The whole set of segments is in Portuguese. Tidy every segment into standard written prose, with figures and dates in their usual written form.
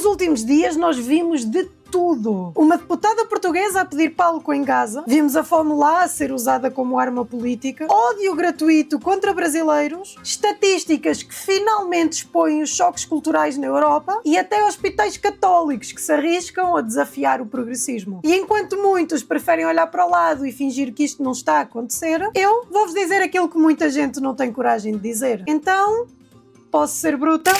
últimos dias nós vimos de tudo. Uma deputada portuguesa a pedir palco em Gaza. Vimos a fome lá a ser usada como arma política. Ódio gratuito contra brasileiros. Estatísticas que finalmente expõem os choques culturais na Europa. E até hospitais católicos que se arriscam a desafiar o progressismo. E enquanto muitos preferem olhar para o lado e fingir que isto não está a acontecer, eu vou-vos dizer aquilo que muita gente não tem coragem de dizer. Então, posso ser bruta?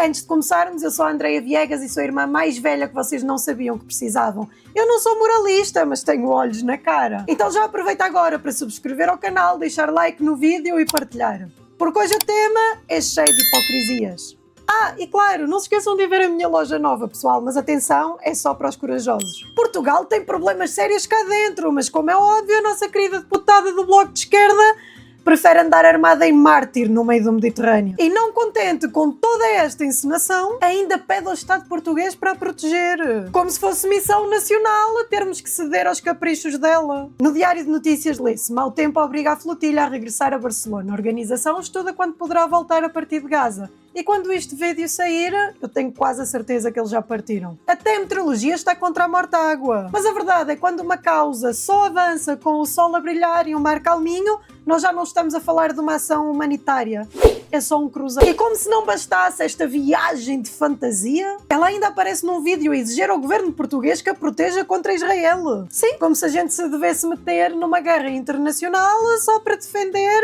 Antes de começarmos, eu sou a Andreia Viegas e sou a irmã mais velha que vocês não sabiam que precisavam. Eu não sou moralista, mas tenho olhos na cara. Então já aproveita agora para subscrever ao canal, deixar like no vídeo e partilhar. Porque hoje o tema é cheio de hipocrisias. Ah, e claro, não se esqueçam de ver a minha loja nova, pessoal, mas atenção, é só para os corajosos. Portugal tem problemas sérios cá dentro, mas como é óbvio, a nossa querida deputada do Bloco de Esquerda prefere andar armada em mártir no meio do Mediterrâneo. E não contente com toda esta encenação, ainda pede ao Estado português para a proteger. Como se fosse missão nacional a termos que ceder aos caprichos dela. No Diário de Notícias lê-se: mau tempo obriga a flotilha a regressar a Barcelona. A organização estuda quando poderá voltar a partir de Gaza. E quando este vídeo sair, eu tenho quase a certeza que eles já partiram. Até a meteorologia está contra a morta-água. Mas a verdade é que quando uma causa só avança com o sol a brilhar e um mar calminho, nós já não estamos a falar de uma ação humanitária. É só um cruzeiro. E como se não bastasse esta viagem de fantasia, ela ainda aparece num vídeo a exigir ao governo português que a proteja contra Israel. Sim, como se a gente se devesse meter numa guerra internacional só para defender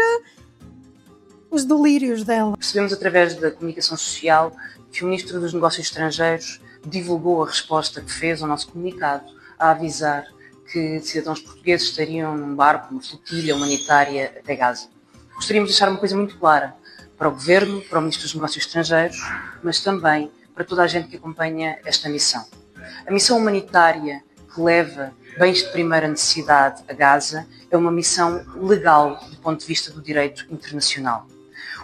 os delírios dela. Percebemos através da comunicação social que o Ministro dos Negócios Estrangeiros divulgou a resposta que fez ao nosso comunicado a avisar que cidadãos portugueses estariam num barco, numa flotilha humanitária até Gaza. Gostaríamos de deixar uma coisa muito clara para o Governo, para o Ministro dos Negócios Estrangeiros, mas também para toda a gente que acompanha esta missão. A missão humanitária que leva bens de primeira necessidade a Gaza é uma missão legal do ponto de vista do direito internacional.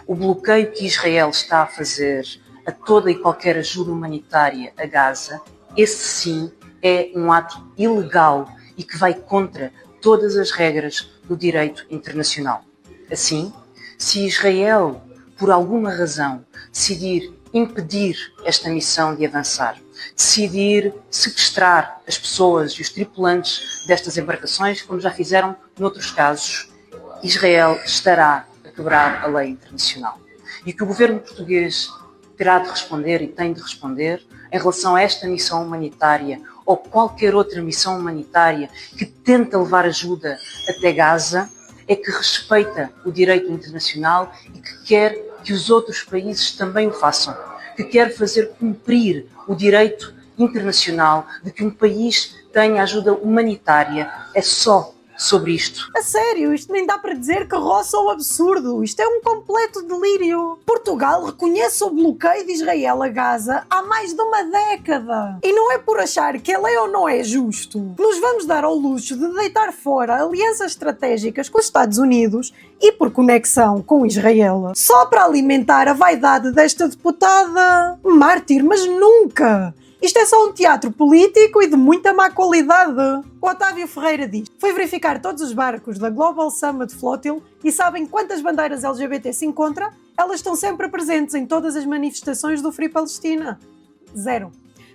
O bloqueio que Israel está a fazer a toda e qualquer ajuda humanitária a Gaza, esse sim é um ato ilegal e que vai contra todas as regras do direito internacional. Assim, se Israel, por alguma razão, decidir impedir esta missão de avançar, decidir sequestrar as pessoas e os tripulantes destas embarcações, como já fizeram noutros casos, Israel estará a quebrar a lei internacional. E que o governo português terá de responder e tem de responder em relação a esta missão humanitária ou qualquer outra missão humanitária que tenta levar ajuda até Gaza, é que respeita o direito internacional e que quer que os outros países também o façam, que quer fazer cumprir o direito internacional de que um país tenha ajuda humanitária. É só sobre isto. A sério, isto nem dá para dizer que roça o absurdo. Isto é um completo delírio. Portugal reconhece o bloqueio de Israel a Gaza há mais de uma década. E não é por achar que ele é ou não é justo que nos vamos dar ao luxo de deitar fora alianças estratégicas com os Estados Unidos e por conexão com Israel, só para alimentar a vaidade desta deputada mártir, mas nunca! Isto é só um teatro político e de muita má qualidade. O Otávio Ferreira diz: foi verificar todos os barcos da Global Summit Flotilla e sabem quantas bandeiras LGBT se encontra? Elas estão sempre presentes em todas as manifestações do Free Palestina. 0.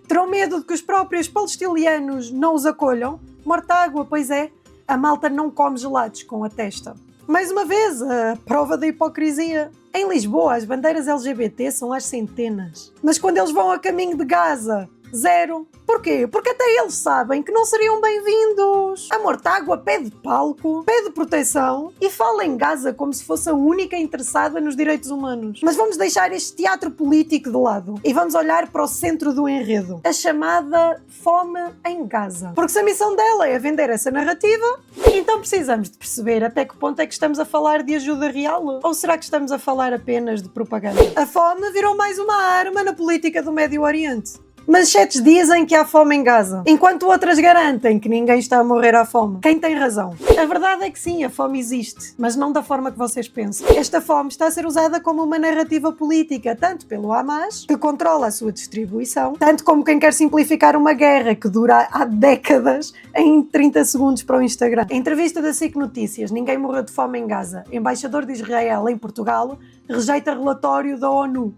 Terão medo de que os próprios palestinianos não os acolham? Mortágua, pois é, a malta não come gelados com a testa. Mais uma vez, a prova da hipocrisia. Em Lisboa, as bandeiras LGBT são às centenas. Mas quando eles vão a caminho de Gaza, 0. Porquê? Porque até eles sabem que não seriam bem-vindos. A Mortágua pede palco, pede proteção e fala em Gaza como se fosse a única interessada nos direitos humanos. Mas vamos deixar este teatro político de lado e vamos olhar para o centro do enredo, a chamada fome em Gaza. Porque se a missão dela é vender essa narrativa, então precisamos de perceber até que ponto é que estamos a falar de ajuda real ou será que estamos a falar apenas de propaganda. A fome virou mais uma arma na política do Médio Oriente. Manchetes dizem que há fome em Gaza, enquanto outras garantem que ninguém está a morrer à fome. Quem tem razão? A verdade é que sim, a fome existe, mas não da forma que vocês pensam. Esta fome está a ser usada como uma narrativa política, tanto pelo Hamas, que controla a sua distribuição, tanto como quem quer simplificar uma guerra que dura há décadas em 30 segundos para o Instagram. A entrevista da SIC Notícias, Ninguém morreu de fome em Gaza. Embaixador de Israel em Portugal rejeita relatório da ONU.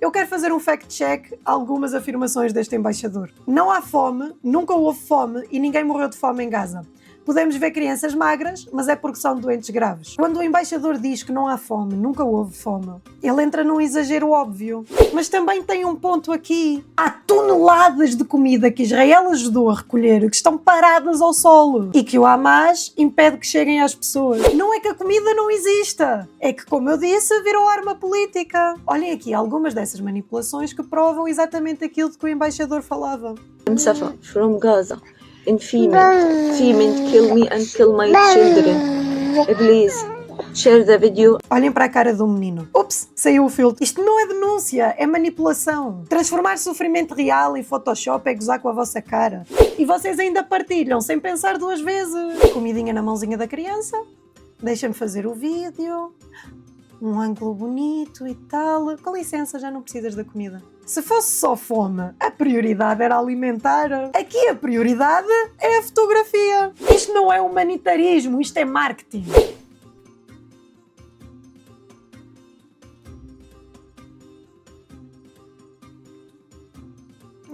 Eu quero fazer um fact-check a algumas afirmações deste embaixador. Não há fome, nunca houve fome e ninguém morreu de fome em Gaza. Podemos ver crianças magras, mas é porque são doentes graves. Quando o embaixador diz que não há fome, nunca houve fome, ele entra num exagero óbvio. Mas também tem um ponto aqui. Há toneladas de comida que Israel ajudou a recolher que estão paradas ao solo e que o Hamas impede que cheguem às pessoas. Não é que a comida não exista, é que, como eu disse, virou arma política. Olhem aqui algumas dessas manipulações que provam exatamente aquilo de que o embaixador falava. Mustafa from Gaza. And female kill me and kill my children. Please, share the video. Olhem para a cara do menino. Ups, saiu o filtro. Isto não é denúncia, é manipulação. Transformar sofrimento real em Photoshop é gozar com a vossa cara. E vocês ainda partilham sem pensar duas vezes. Comidinha na mãozinha da criança. Deixa-me fazer o vídeo. Um ângulo bonito e tal. Com licença, já não precisas da comida. Se fosse só fome, a prioridade era alimentar. Aqui a prioridade é a fotografia. Isto não é humanitarismo, isto é marketing.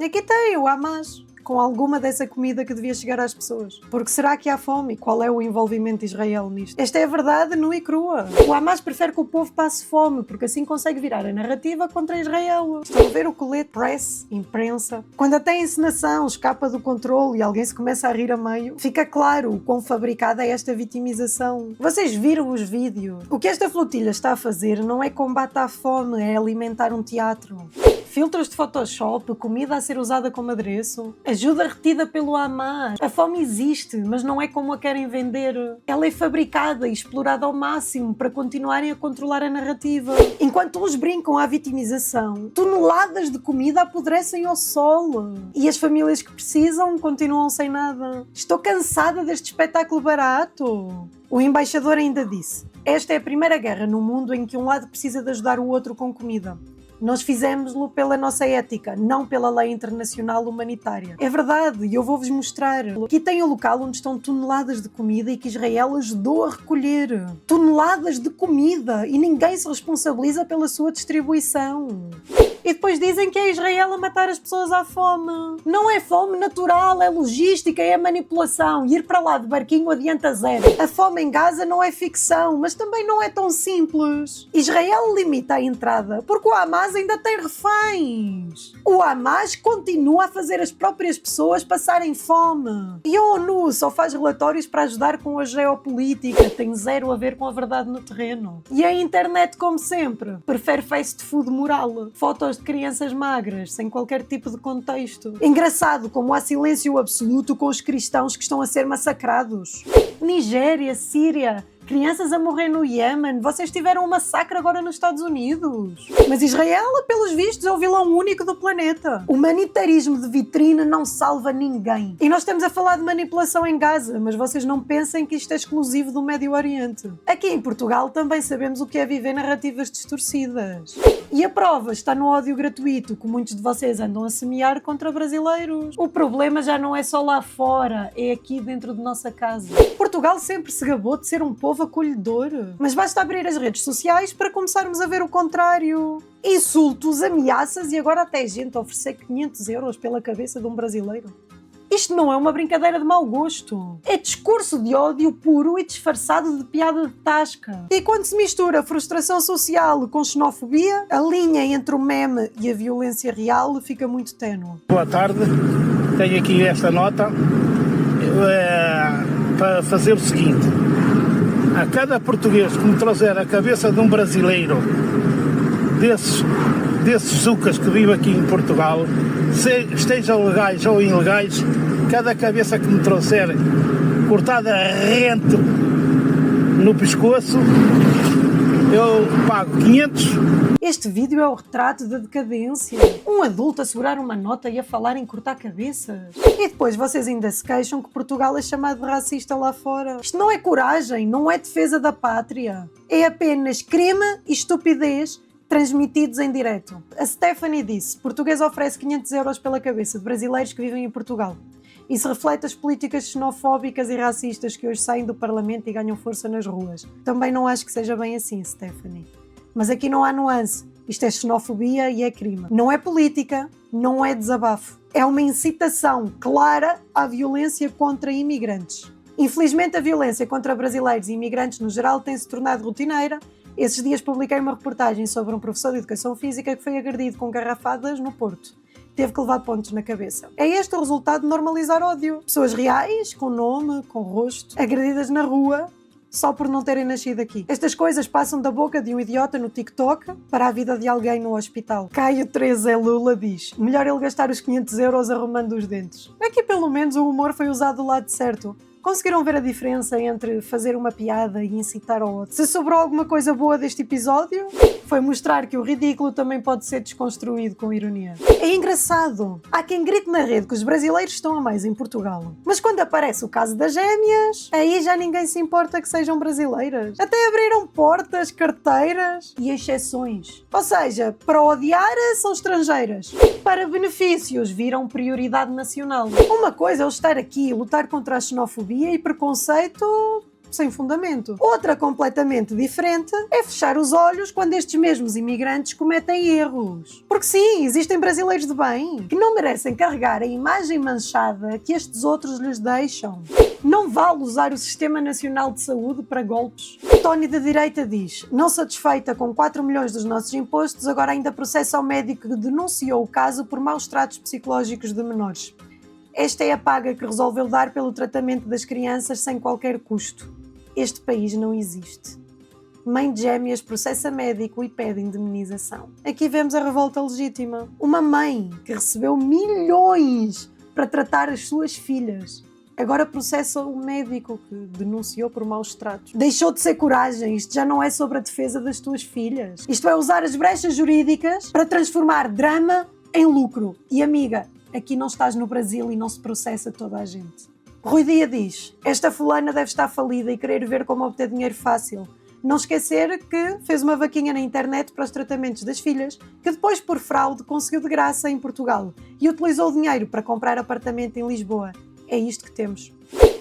Aqui tem o Hamas, com alguma dessa comida que devia chegar às pessoas. Porque será que há fome? Qual é o envolvimento de Israel nisto? Esta é a verdade nua e crua. O Hamas prefere que o povo passe fome, porque assim consegue virar a narrativa contra Israel. Estão a ver o colete press, imprensa? Quando até a encenação escapa do controle e alguém se começa a rir a meio, fica claro o quão fabricada é esta vitimização. Vocês viram os vídeos? O que esta flotilha está a fazer não é combate à fome, é alimentar um teatro. Filtros de Photoshop, comida a ser usada como adereço, ajuda retida pelo Hamas. A fome existe, mas não é como a querem vender. Ela é fabricada e explorada ao máximo para continuarem a controlar a narrativa. Enquanto uns brincam à vitimização, toneladas de comida apodrecem ao sol. E as famílias que precisam continuam sem nada. Estou cansada deste espetáculo barato. O embaixador ainda disse: esta é a primeira guerra no mundo em que um lado precisa de ajudar o outro com comida. Nós fizemos-lo pela nossa ética, não pela lei internacional humanitária. É verdade, e eu vou-vos mostrar. Aqui tem o local onde estão toneladas de comida e que Israel ajudou a recolher. Toneladas de comida e ninguém se responsabiliza pela sua distribuição. E depois dizem que é Israel a matar as pessoas à fome. Não é fome natural, é logística, é manipulação. Ir para lá de barquinho adianta zero. A fome em Gaza não é ficção, mas também não é tão simples. Israel limita a entrada porque o Hamas ainda tem reféns. O Hamas continua a fazer as próprias pessoas passarem fome. E a ONU só faz relatórios para ajudar com a geopolítica, tem zero a ver com a verdade no terreno. E a internet, como sempre, prefere fast food moral, fotos de crianças magras, sem qualquer tipo de contexto. Engraçado como há silêncio absoluto com os cristãos que estão a ser massacrados. Nigéria, Síria, crianças a morrer no Iémen, vocês tiveram um massacre agora nos Estados Unidos. Mas Israel, pelos vistos, é o vilão único do planeta. O humanitarismo de vitrine não salva ninguém. E nós estamos a falar de manipulação em Gaza, mas vocês não pensem que isto é exclusivo do Médio Oriente. Aqui em Portugal também sabemos o que é viver narrativas distorcidas. E a prova está no ódio gratuito que muitos de vocês andam a semear contra brasileiros. O problema já não é só lá fora, é aqui dentro de nossa casa. Portugal sempre se gabou de ser um povo acolhedor. Mas basta abrir as redes sociais para começarmos a ver o contrário. Insultos, ameaças e agora até gente a oferecer 500 euros pela cabeça de um brasileiro. Isto não é uma brincadeira de mau gosto. É discurso de ódio puro e disfarçado de piada de tasca. E quando se mistura frustração social com xenofobia, a linha entre o meme e a violência real fica muito ténue. Boa tarde, tenho aqui esta nota para fazer o seguinte. A cada português que me trouxer a cabeça de um brasileiro desses zucas que vive aqui em Portugal, estejam legais ou ilegais, cada cabeça que me trouxer cortada rente no pescoço, eu pago 500. Este vídeo é o retrato da decadência. Um adulto a segurar uma nota e a falar em cortar cabeças. E depois vocês ainda se queixam que Portugal é chamado de racista lá fora. Isto não é coragem, não é defesa da pátria. É apenas crime e estupidez transmitidos em direto. A Stephanie disse: português oferece 500 euros pela cabeça de brasileiros que vivem em Portugal. Isso reflete as políticas xenofóbicas e racistas que hoje saem do Parlamento e ganham força nas ruas. Também não acho que seja bem assim, Stephanie. Mas aqui não há nuance. Isto é xenofobia e é crime. Não é política, não é desabafo. É uma incitação clara à violência contra imigrantes. Infelizmente, a violência contra brasileiros e imigrantes no geral tem-se tornado rotineira. Esses dias publiquei uma reportagem sobre um professor de Educação Física que foi agredido com garrafadas no Porto. Teve que levar pontos na cabeça. É este o resultado de normalizar ódio. Pessoas reais, com nome, com rosto, agredidas na rua, só por não terem nascido aqui. Estas coisas passam da boca de um idiota no TikTok para a vida de alguém no hospital. Caio 13 Lula diz: melhor ele gastar os 500 euros arrumando os dentes. Aqui pelo menos o humor foi usado do lado certo. Conseguiram ver a diferença entre fazer uma piada e incitar ao outro? Se sobrou alguma coisa boa deste episódio, foi mostrar que o ridículo também pode ser desconstruído com ironia. É engraçado. Há quem grite na rede que os brasileiros estão a mais em Portugal. Mas quando aparece o caso das gêmeas, aí já ninguém se importa que sejam brasileiras. Até abriram portas, carteiras e exceções. Ou seja, para odiar são estrangeiras. Para benefícios viram prioridade nacional. Uma coisa é eu estar aqui e lutar contra a xenofobia e preconceito sem fundamento. Outra completamente diferente é fechar os olhos quando estes mesmos imigrantes cometem erros. Porque sim, existem brasileiros de bem que não merecem carregar a imagem manchada que estes outros lhes deixam. Não vale usar o Sistema Nacional de Saúde para golpes. Tony da direita diz: não satisfeita com 4 milhões dos nossos impostos, agora ainda processa o médico que denunciou o caso por maus tratos psicológicos de menores. Esta é a paga que resolveu dar pelo tratamento das crianças sem qualquer custo. Este país não existe. Mãe de gêmeas processa médico e pede indemnização. Aqui vemos a revolta legítima. Uma mãe que recebeu milhões para tratar as suas filhas. Agora processa o médico que denunciou por maus tratos. Deixou de ser coragem. Isto já não é sobre a defesa das tuas filhas. Isto é usar as brechas jurídicas para transformar drama em lucro. E amiga, aqui não estás no Brasil e não se processa toda a gente. Rui Dia diz: esta fulana deve estar falida e querer ver como obter dinheiro fácil. Não esquecer que fez uma vaquinha na internet para os tratamentos das filhas, que depois, por fraude, conseguiu de graça em Portugal e utilizou o dinheiro para comprar apartamento em Lisboa. É isto que temos.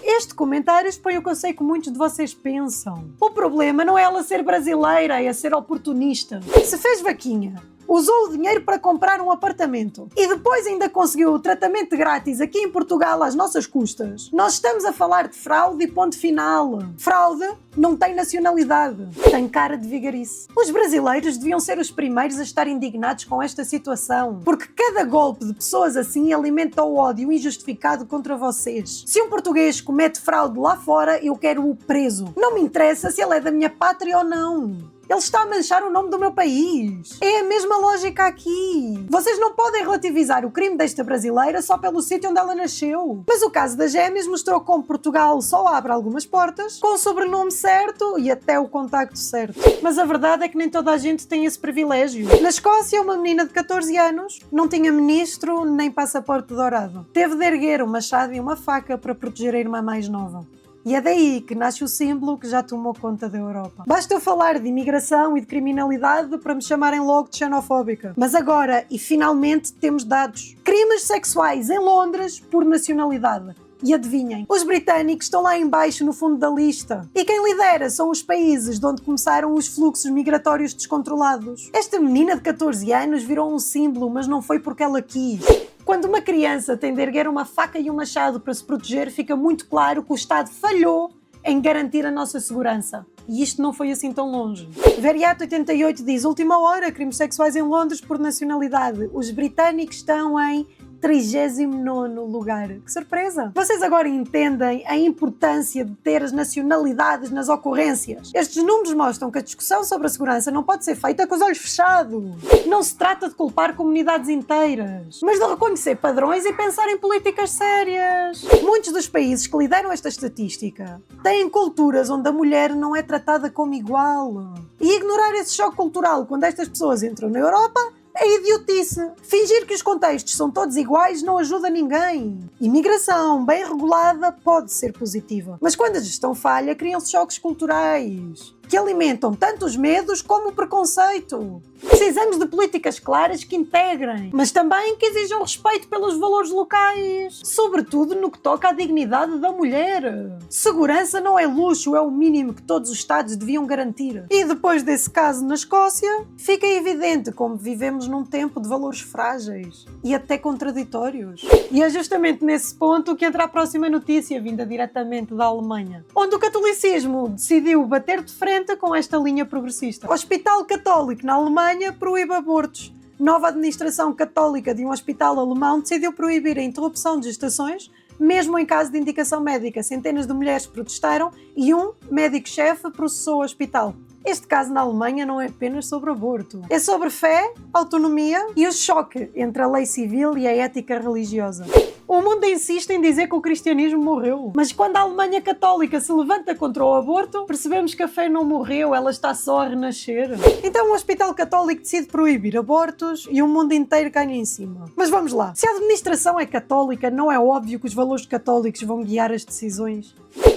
Este comentário expõe o que eu sei que muitos de vocês pensam. O problema não é ela ser brasileira, é ser oportunista. Se fez vaquinha, usou o dinheiro para comprar um apartamento e depois ainda conseguiu o tratamento grátis aqui em Portugal às nossas custas, nós estamos a falar de fraude e ponto final. Fraude não tem nacionalidade, tem cara de vigarice. Os brasileiros deviam ser os primeiros a estar indignados com esta situação, porque cada golpe de pessoas assim alimenta o ódio injustificado contra vocês. Se um português comete fraude lá fora, eu quero-o preso. Não me interessa se ele é da minha pátria ou não. Ele está a manchar o nome do meu país. É a mesma lógica aqui. Vocês não podem relativizar o crime desta brasileira só pelo sítio onde ela nasceu. Mas o caso das gêmeas mostrou como Portugal só abre algumas portas, com o sobrenome certo e até o contacto certo. Mas a verdade é que nem toda a gente tem esse privilégio. Na Escócia, uma menina de 14 anos não tinha ministro nem passaporte dourado. Teve de erguer um machado e uma faca para proteger a irmã mais nova. E é daí que nasce o símbolo que já tomou conta da Europa. Basta eu falar de imigração e de criminalidade para me chamarem logo de xenofóbica. Mas agora, e finalmente, temos dados. Crimes sexuais em Londres por nacionalidade. E adivinhem, os britânicos estão lá em baixo no fundo da lista. E quem lidera são os países de onde começaram os fluxos migratórios descontrolados. Esta menina de 14 anos virou um símbolo, mas não foi porque ela quis. Quando uma criança tem de erguer uma faca e um machado para se proteger, fica muito claro que o Estado falhou em garantir a nossa segurança. E isto não foi assim tão longe. Veriato 88 diz: última hora, crimes sexuais em Londres por nacionalidade. Os britânicos estão em 39º lugar. Que surpresa! Vocês agora entendem a importância de ter as nacionalidades nas ocorrências. Estes números mostram que a discussão sobre a segurança não pode ser feita com os olhos fechados. Não se trata de culpar comunidades inteiras, mas de reconhecer padrões e pensar em políticas sérias. Muitos dos países que lideram esta estatística têm culturas onde a mulher não é tratada como igual. E ignorar esse choque cultural quando estas pessoas entram na Europa é idiotice. Fingir que os contextos são todos iguais não ajuda ninguém. Imigração bem regulada pode ser positiva, mas quando a gestão falha, criam-se choques culturais que alimentam tanto os medos como o preconceito. Precisamos de políticas claras que integrem, mas também que exijam respeito pelos valores locais, sobretudo no que toca à dignidade da mulher. Segurança não é luxo, é o mínimo que todos os Estados deviam garantir. E depois desse caso na Escócia, fica evidente como vivemos num tempo de valores frágeis e até contraditórios. E é justamente nesse ponto que entra a próxima notícia, vinda diretamente da Alemanha, onde o catolicismo decidiu bater de frente com esta linha progressista. O Hospital Católico na Alemanha proíbe abortos. Nova administração católica de um hospital alemão decidiu proibir a interrupção de gestações, mesmo em caso de indicação médica. Centenas de mulheres protestaram e um médico-chefe processou o hospital. Este caso na Alemanha não é apenas sobre aborto. É sobre fé, autonomia e o choque entre a lei civil e a ética religiosa. O mundo insiste em dizer que o cristianismo morreu. Mas quando a Alemanha católica se levanta contra o aborto, percebemos que a fé não morreu, ela está só a renascer. Então o Hospital Católico decide proibir abortos e o mundo inteiro cai em cima. Mas vamos lá. Se a administração é católica, não é óbvio que os valores católicos vão guiar as decisões?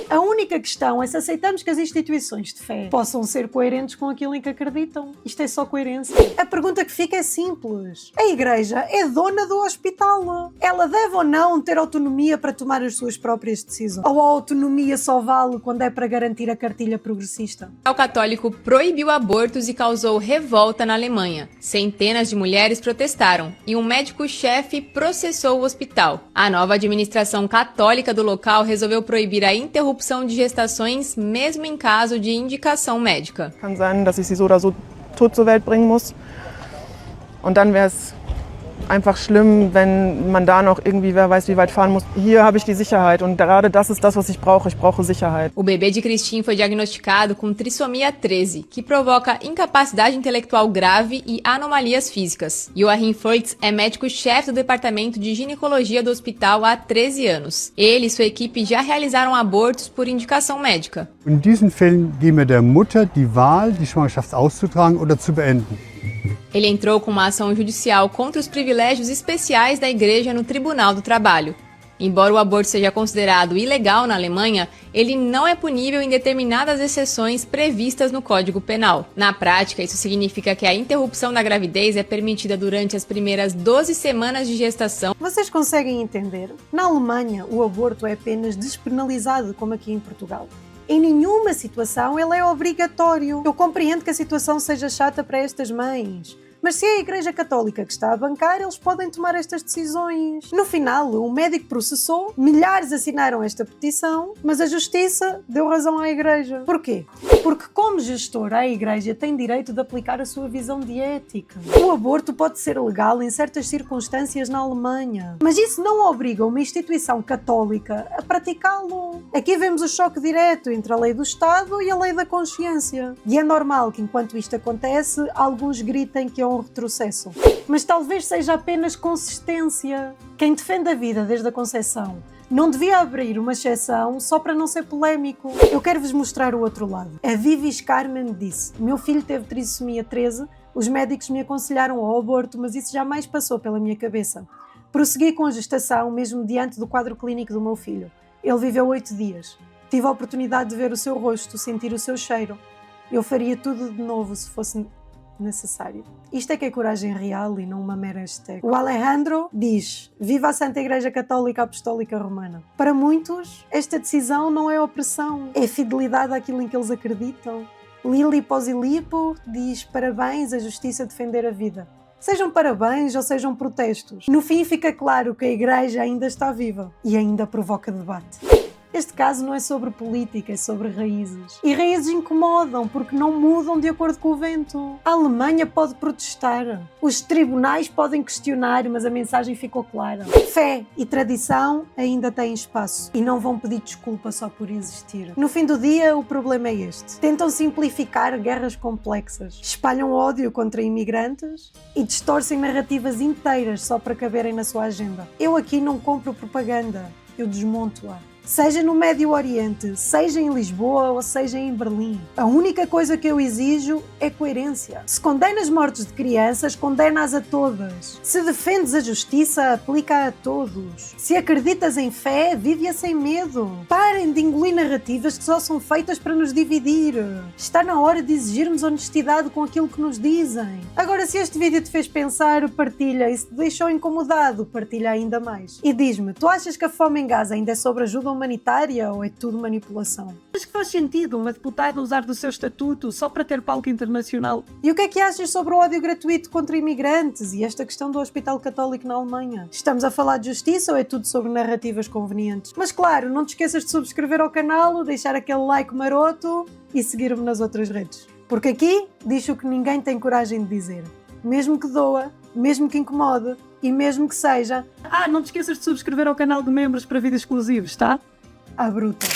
A única questão é se aceitamos que as instituições de fé possam ser coerentes com aquilo em que acreditam. Isto é só coerência. A pergunta que fica é simples. A Igreja é dona do hospital. Ela deve ou não ter autonomia para tomar as suas próprias decisões? Ou a autonomia só vale quando é para garantir a cartilha progressista? O católico proibiu abortos e causou revolta na Alemanha. Centenas de mulheres protestaram e um médico-chefe processou o hospital. A nova administração católica do local resolveu proibir a interrupção de gestações, mesmo em caso de indicação médica. Kann sein, dass ich sie so oder so tot zur Welt bringen muss. Und dann wäre es einfach schlimm, wenn man da noch irgendwie, wer weiß, wie weit fahren muss. Hier habe ich die Sicherheit und gerade das ist das, was ich brauche. Ich brauche Sicherheit. O bebê de Christine foi diagnosticado com trissomia 13, que provoca incapacidade intelectual grave e anomalias físicas. Joachim Foltz é médico-chefe do departamento de ginecologia do hospital há 13 anos. Ele e sua equipe já realizaram abortos por indicação médica. In diesen Fällen geben wir der Mutter die Wahl, die Schwangerschaft auszutragen oder zu beenden. Ele entrou com uma ação judicial contra os privilégios especiais da Igreja no Tribunal do Trabalho. Embora o aborto seja considerado ilegal na Alemanha, ele não é punível em determinadas exceções previstas no Código Penal. Na prática, isso significa que a interrupção da gravidez é permitida durante as primeiras 12 semanas de gestação. Vocês conseguem entender? Na Alemanha, o aborto é apenas despenalizado, como aqui em Portugal. Em nenhuma situação ele é obrigatório. Eu compreendo que a situação seja chata para estas mães, mas se é a Igreja Católica que está a bancar, eles podem tomar estas decisões. No final, o médico processou, milhares assinaram esta petição, mas a Justiça deu razão à Igreja. Porquê? Porque como gestora, a Igreja tem direito de aplicar a sua visão de ética. O aborto pode ser legal em certas circunstâncias na Alemanha, mas isso não obriga uma instituição católica a praticá-lo. Aqui vemos o choque direto entre a lei do Estado e a lei da consciência. E é normal que enquanto isto acontece, alguns gritem que é um retrocesso. Mas talvez seja apenas consistência. Quem defende a vida desde a concepção não devia abrir uma exceção só para não ser polémico. Eu quero-vos mostrar o outro lado. A Vivis Carmen disse: meu filho teve trissomia 13, os médicos me aconselharam ao aborto, mas isso jamais passou pela minha cabeça. Prossegui com a gestação mesmo diante do quadro clínico do meu filho. Ele viveu 8 dias. Tive a oportunidade de ver o seu rosto, sentir o seu cheiro. Eu faria tudo de novo se fosse necessário. Isto é que é coragem real e não uma mera hashtag. O Alejandro diz: viva a Santa Igreja Católica Apostólica Romana. Para muitos, esta decisão não é opressão, é fidelidade àquilo em que eles acreditam. Lili Posilipo diz: parabéns, a justiça defender a vida. Sejam parabéns ou sejam protestos. No fim fica claro que a Igreja ainda está viva e ainda provoca debate. Este caso não é sobre política, é sobre raízes. E raízes incomodam porque não mudam de acordo com o vento. A Alemanha pode protestar, os tribunais podem questionar, mas a mensagem ficou clara. Fé e tradição ainda têm espaço e não vão pedir desculpa só por existir. No fim do dia, o problema é este. Tentam simplificar guerras complexas, espalham ódio contra imigrantes e distorcem narrativas inteiras só para caberem na sua agenda. Eu aqui não compro propaganda, eu desmonto-a. Seja no Médio Oriente, seja em Lisboa ou seja em Berlim. A única coisa que eu exijo é coerência. Se condenas mortes de crianças, condena-as a todas. Se defendes a justiça, aplica-a a todos. Se acreditas em fé, vive-a sem medo. Parem de engolir narrativas que só são feitas para nos dividir. Está na hora de exigirmos honestidade com aquilo que nos dizem. Agora, se este vídeo te fez pensar, partilha. E se te deixou incomodado, partilha ainda mais. E diz-me, tu achas que a fome em Gaza ainda é sobre ajuda humanitária ou é tudo manipulação? Acho que faz sentido uma deputada usar do seu estatuto só para ter palco internacional. E o que achas sobre o ódio gratuito contra imigrantes e esta questão do Hospital Católico na Alemanha? Estamos a falar de justiça ou é tudo sobre narrativas convenientes? Mas claro, não te esqueças de subscrever ao canal, deixar aquele like maroto e seguir-me nas outras redes. Porque aqui diz o que ninguém tem coragem de dizer. Mesmo que doa, mesmo que incomode e mesmo que seja... Não te esqueças de subscrever ao canal de membros para vídeos exclusivos, tá? À bruta.